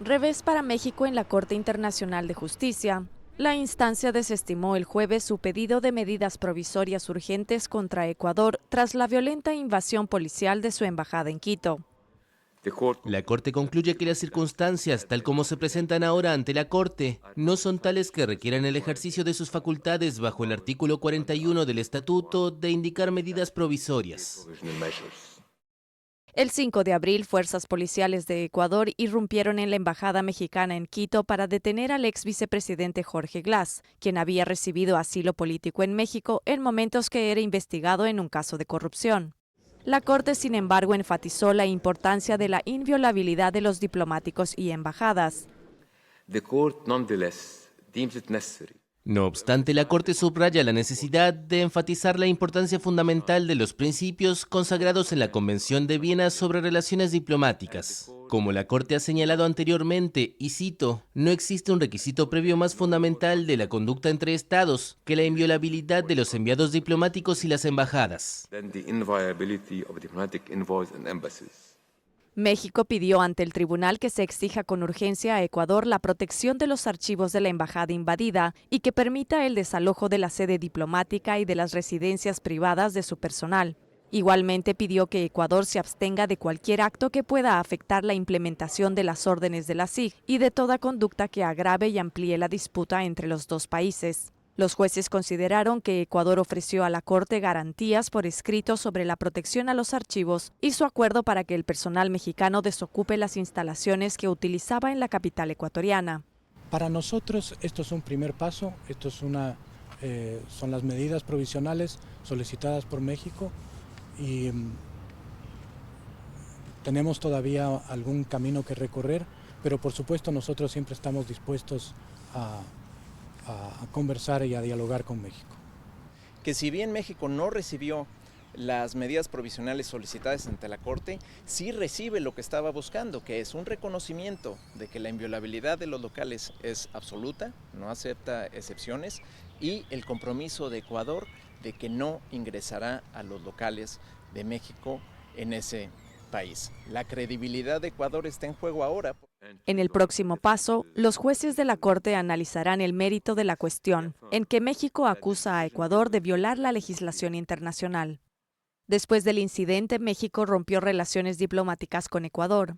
Revés para México en la Corte Internacional de Justicia. La instancia desestimó el jueves su pedido de medidas provisorias urgentes contra Ecuador tras la violenta invasión policial de su embajada en Quito. La Corte concluye que las circunstancias, tal como se presentan ahora ante la Corte, no son tales que requieran el ejercicio de sus facultades bajo el artículo 41 del Estatuto de indicar medidas provisorias. El 5 de abril, fuerzas policiales de Ecuador irrumpieron en la embajada mexicana en Quito para detener al ex vicepresidente Jorge Glass, quien había recibido asilo político en México en momentos que era investigado en un caso de corrupción. La Corte, sin embargo, enfatizó la importancia de la inviolabilidad de los diplomáticos y embajadas. No obstante, la Corte subraya la necesidad de enfatizar la importancia fundamental de los principios consagrados en la Convención de Viena sobre relaciones diplomáticas. Como la Corte ha señalado anteriormente, y cito, no existe un requisito previo más fundamental de la conducta entre Estados que la inviolabilidad de los enviados diplomáticos y las embajadas. México pidió ante el tribunal que se exija con urgencia a Ecuador la protección de los archivos de la embajada invadida y que permita el desalojo de la sede diplomática y de las residencias privadas de su personal. Igualmente pidió que Ecuador se abstenga de cualquier acto que pueda afectar la implementación de las órdenes de la CIG y de toda conducta que agrave y amplíe la disputa entre los dos países. Los jueces consideraron que Ecuador ofreció a la Corte garantías por escrito sobre la protección a los archivos y su acuerdo para que el personal mexicano desocupe las instalaciones que utilizaba en la capital ecuatoriana. Para nosotros esto es un primer paso, son las medidas provisionales solicitadas por México y tenemos todavía algún camino que recorrer, pero por supuesto nosotros siempre estamos dispuestos a conversar y a dialogar con México. Que si bien México no recibió las medidas provisionales solicitadas ante la Corte, sí recibe lo que estaba buscando, que es un reconocimiento de que la inviolabilidad de los locales es absoluta, no acepta excepciones, y el compromiso de Ecuador de que no ingresará a los locales de México en ese país. La credibilidad de Ecuador está en juego ahora. En el próximo paso, los jueces de la Corte analizarán el mérito de la cuestión, en que México acusa a Ecuador de violar la legislación internacional. Después del incidente, México rompió relaciones diplomáticas con Ecuador.